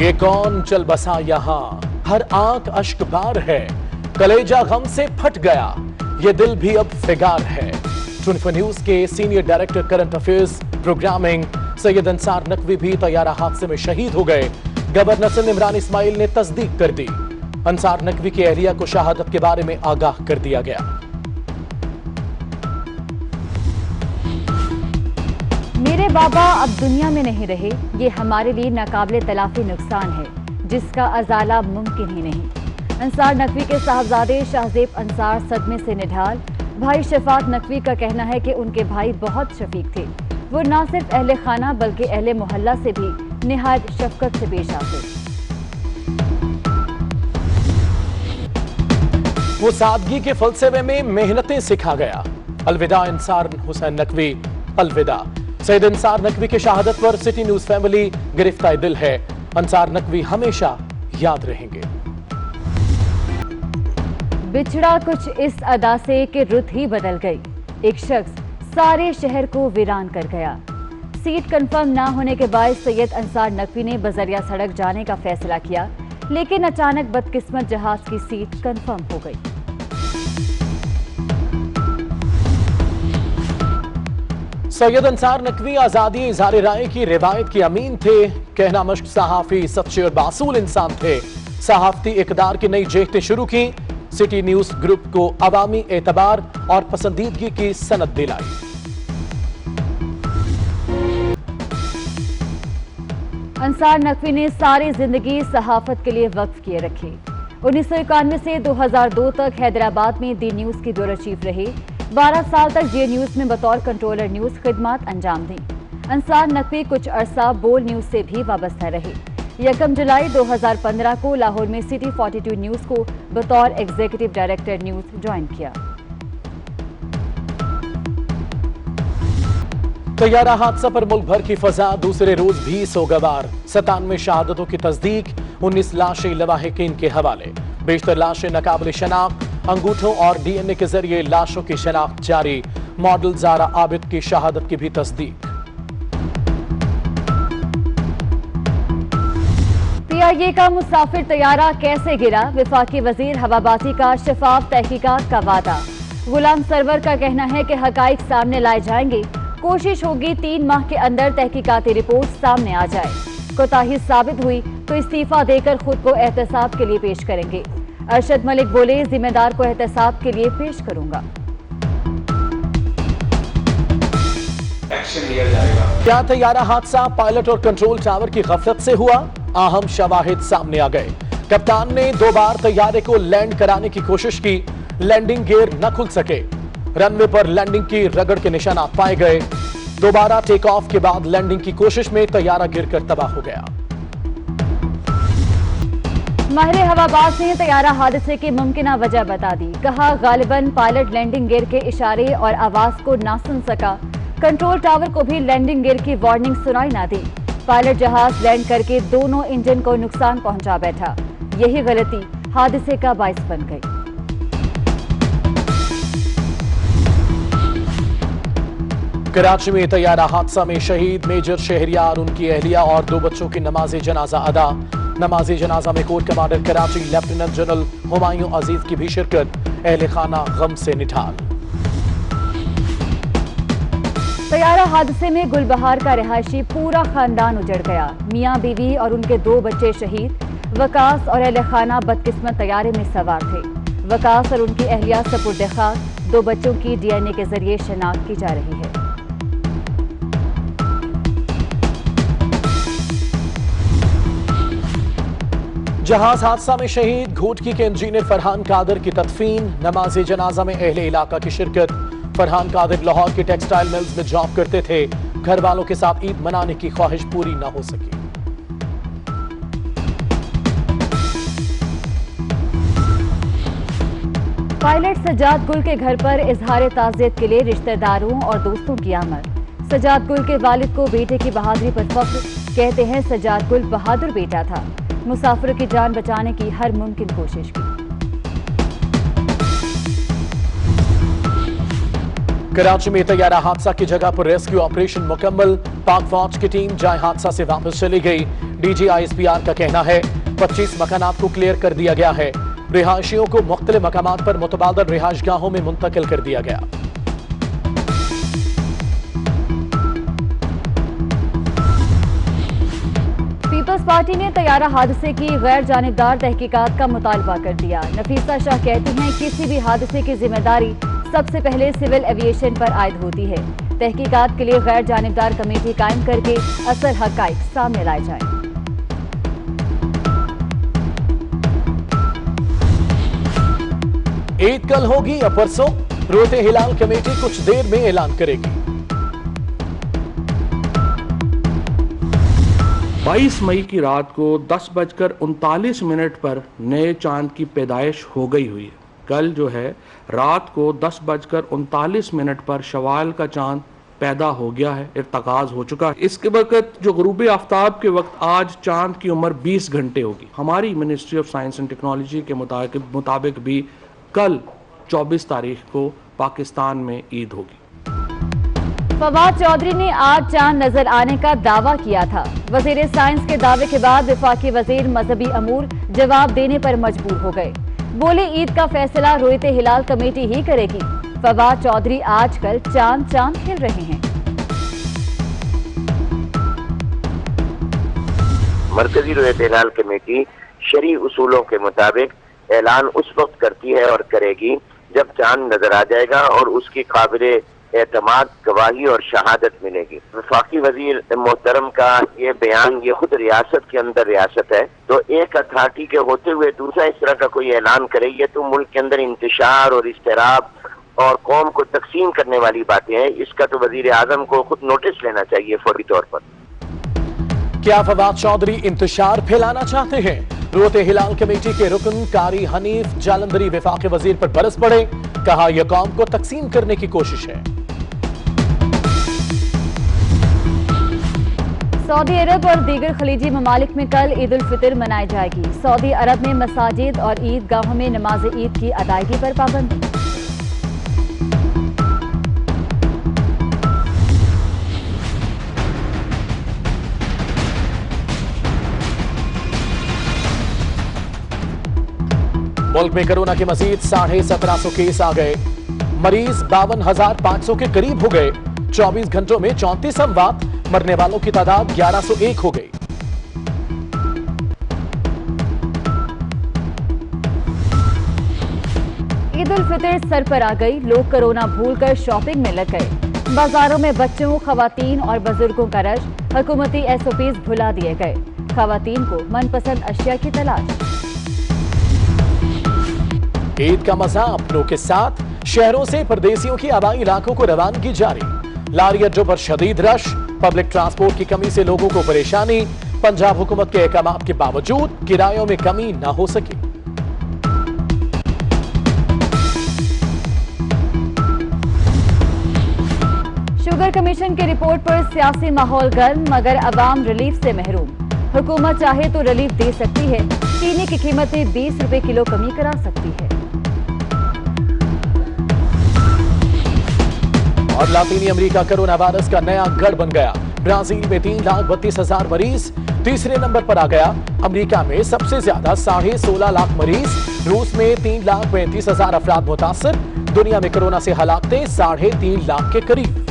ये कौन चल बसा यहाँ, हर आंख अश्क बार है, कलेजा गम से फट गया, ये दिल भी अब फिगार है। 24 न्यूज के senior director current affairs programming Syed Ansar Naqvi भी तैयारा हादसे में शहीद हो गए। गवर्नर सिंध इमरान इस्माइल ने तस्दीक कर दी। अंसार नकवी की अहलिया को शहादत के बारे में आगाह कर दिया गया। मेरे बाबा अब दुनिया में नहीं रहे, ये हमारे लिए नाकाबिले तलाफी नुकसान है जिसका अजाला मुमकिन ही नहीं। अंसार नकवी के साहबजादे शाहजेब अंसार सदमे से निढाल। भाई शफात नकवी का कहना है कि उनके भाई बहुत शफीक थे। वो न सिर्फ अहले खाना बल्कि अहले मोहल्ला से भी निहायत शफकत से पेश आते। वो सादगी के फलसफे में मेहनतें सिखा गया। अलविदा अंसार हुसैन नकवी, अलविदा। सैयद अंसार नकवी की शहादत पर सिटी न्यूज फैमिली गिरफ्तार दिल है। अंसार नकवी हमेशा याद रहेंगे। बिछड़ा कुछ इस अदा से कि रुत ही बदल गई। एक शख्स सारे शहर को वीरान कर गया। सीट कंफर्म ना होने के बाद सैयद अंसार नकवी ने बजरिया सड़क जाने का फैसला किया, लेकिन अचानक बदकिस्मत जहाज की सीट कंफर्म हो गई। सैयद अंसार नकवी आजादी इज़हार राय की रिवायत की अमीन थे। कहना मश्क सहाफी सच्चे और बासूल इंसान थे। सहाफती इक़दार की नई जेहतें शुरू की। सिटी न्यूज ग्रुप को अवामी एतबार और पसंदीदगी की सनद दिलाई। अंसार नकवी ने सारी जिंदगी सहाफत के लिए वक्फ किए रखी। 1991 से 2002 तक हैदराबाद में दी न्यूज की ब्यूरो चीफ रहे। 12 साल तक जे न्यूज में बतौर कंट्रोलर न्यूज खिदमत अंजाम दी। अंसार नकवी कुछ अरसा बोल न्यूज से भी वाबस्ता रहे। 1 जुलाई 2015 को लाहौर में सिटी 42 न्यूज को बतौर एग्जीक्यूटिव डायरेक्टर न्यूज ज्वाइन किया। तैयारा हादसा पर मुल्क भर की फजा दूसरे रोज भी सोगवार। 97 शहादतों की तस्दीक, 19 लाशें लवाहिकीन के हवाले। बेशतर लाशें नाकाबिले शनाख्त, अंगूठों और डीएनए के जरिए लाशों की शनाख्त जारी। मॉडल ज़ारा आबिद की शहादत की भी तस्दीक। पीआईए का मुसाफिर तैयारा कैसे गिरा, विफाकी वजीर हवाबाजी का शफाफ तहकीकात का वादा। गुलाम सरवर का कहना है कि हकाइक सामने लाए जाएंगे। कोशिश होगी 3 माह के अंदर तहकीकाती रिपोर्ट सामने आ जाए। कोताही साबित हुई तो इस्तीफा देकर खुद को एहतसाब के लिए पेश करेंगे। अरशद मलिक बोले, जिम्मेदार को एहतसाब के लिए पेश करूंगा। एक्शन लिया जाएगा। क्या तैयारा हादसा पायलट और कंट्रोल टावर की गफलत से हुआ? अहम शवाहिद सामने आ गए। कप्तान ने 2 बार तैयारे को लैंड कराने की कोशिश की, लैंडिंग गियर न खुल सके। रनवे पर लैंडिंग की रगड़ के निशानात पाए गए। दोबारा टेक ऑफ के बाद लैंडिंग की कोशिश में तैयारा गिरकर तबाह हो गया। माहिर हवाबाज ने तैयारा हादसे की मुमकिना वजह बता दी। कहा, गालिबन पायलट लैंडिंग गियर के इशारे और आवाज को ना सुन सका। कंट्रोल टावर को भी लैंडिंग गियर की वार्निंग सुनाई ना दी। पायलट जहाज लैंड करके दोनों इंजन को नुकसान पहुंचा बैठा। यही गलती हादसे का बाइस बन गई। कराची में तैयारा हादसा में शहीद मेजर शहरियार, उनकी अहलिया और 2 बच्चों की नमाज जनाजा अदा। नमाज जनाजा में core commander Karachi lieutenant general Humayun Aziz की भी शिरकत। अहले खाना गम से निठाल। तैयारा हादसे में गुलबहार का रिहायशी पूरा खानदान उजड़ गया। मियां बीवी और उनके 2 बच्चे शहीद। वकास और अहले खाना बदकिस्मत तैयारे में सवार थे। वकास और उनकी अहलिया सपुर्द खाक, 2 बच्चों की डीएनए के जरिए शनाख्त की जा रही है। जहाज हादसा में शहीद घोटकी के इंजीनियर फरहान कादिर की तदफीन। नमाज जनाजा में अहले इलाका की शिरकत। फरहान कादिर लाहौर की टेक्सटाइल मिल्स में जॉब करते थे। घर वालों के साथ ईद मनाने की ख्वाहिश पूरी न हो सकी। पायलट सजाद गुल के घर पर इजहार ताज़ियत के लिए रिश्तेदारों और दोस्तों की आमद। सजाद गुल के वालिद को बेटे की बहादुरी पर फख्र। कहते हैं, सजाद गुल बहादुर बेटा था। मुसाफिरों की जान बचाने की हर मुमकिन कोशिश की। कराची में तैयारा हादसा की जगह पर रेस्क्यू ऑपरेशन मुकम्मल। पाक फौज की टीम जाए हादसा से वापस चली गई। डीजी ISPR का कहना है 25 मकानात को क्लियर कर दिया गया है। रिहायशियों को मुख्तलिफ मकामात पर मुतबादल रिहायशगाहों में मुंतकिल कर दिया गया। पीपल्स पार्टी ने तैयारा हादसे की गैर जानिबदार तहकीकात का मुतालबा कर दिया। नफीसा शाह कहती हैं किसी भी हादसे की जिम्मेदारी सबसे पहले सिविल एविएशन पर आयद होती है। तहकीकात के लिए गैर जानिबदार कमेटी कायम करके असल हकाइक सामने लाए जाएं। ईद कल होगी या परसों, रोते हिलाल कमेटी कुछ देर में ऐलान करेगी। 22 मई की रात को 10:39 पर नए चांद की पैदाइश हो गई हुई है। कल जो है रात को 10:39 पर शवाल का चांद पैदा हो गया है, इर्तकाज हो चुका है। इसके वक्त जो गुरूब आफ्ताब के वक्त आज चांद की उम्र 20 घंटे होगी। हमारी ministry of science and technology के मुताबिक भी कल 24 तारीख को पाकिस्तान में ईद होगी। फवाद चौधरी ने आज चांद नजर आने का दावा किया था। वजीर साइंस के दावे के बाद वफाकी वजीर मजहबी अमूर जवाब देने पर मजबूर हो गए। बोले ईद का फैसला रोयते हिलाल कमेटी ही करेगी। फवाद चौधरी आजकल चांद खेल रहे हैं। मरकजी रोयते हिलाल कमेटी शरई उसूलों के मुताबिक ऐलान उस वक्त करती है और करेगी जब चांद नजर आ जाएगा और उसकी काबिले एतमाद गवाही और शहादत मिलेगी। वफाकी वजीर मोहतरम का ये बयान, ये खुद रियासत के अंदर रियासत है, तो एक अथॉरिटी के होते हुए दूसरा इस तरह का कोई ऐलान करे, ये तो मुल्क के अंदर इंतशार और इस्तिराब और कौम को तकसीम करने वाली बातें हैं। इसका तो वजीर आजम को खुद नोटिस लेना चाहिए फौरी तौर पर। क्या फवाद चौधरी इंतशार फैलाना चाहते हैं? रोते हिलाल कमेटी के रुकन कारी हनीफ जालंधरी वफाकी वजीर पर बरस पड़े। कहा यह कौम को तकसीम करने की कोशिश है। सऊदी अरब और दीगर खलीजी ममालिक में कल ईद उल फितर मनाई जाएगी। सऊदी अरब में मसाजिद और ईदगाहों में नमाज ईद की अदायगी पर पाबंदी। मुल्क में कोरोना के मजीद 1750 केस आ गए। मरीज 52,500 के करीब हो गए। 24 घंटों में 34 अमवात। मरने वालों की तादाद 1101 हो गई। ईद उल फितर सर पर आ गई। लोग कोरोना भूलकर शॉपिंग में लग गए। बाजारों में बच्चों, खवातीन और बुजुर्गों का रश। हुकूमती SOPs भुला दिए गए। खवातीन को मनपसंद अशिया की तलाश। ईद का मजा अपनों के साथ। शहरों से परदेसियों की आबाई इलाकों को रवानगी जारी। लारी अड्डों पर शदीद रश। पब्लिक ट्रांसपोर्ट की कमी से लोगों को परेशानी। पंजाब हुकूमत के अहकामात के बावजूद किरायों में कमी न हो सकी। शुगर कमीशन की रिपोर्ट पर सियासी माहौल गर्म, मगर अवाम रिलीफ से महरूम। हुकूमत चाहे तो रिलीफ दे सकती है। चीनी की कीमत में 20 रुपए किलो कमी करा सकती है। और लातीनी अमेरिका कोरोना वायरस का नया गढ़ बन गया। ब्राजील में 3,32,000 मरीज तीसरे नंबर पर आ गया। अमेरिका में सबसे ज्यादा 16.5 लाख मरीज। रूस में 3,35,000 अफराद मुतासर। दुनिया में कोरोना से हलाकतें 3.5 लाख के करीब।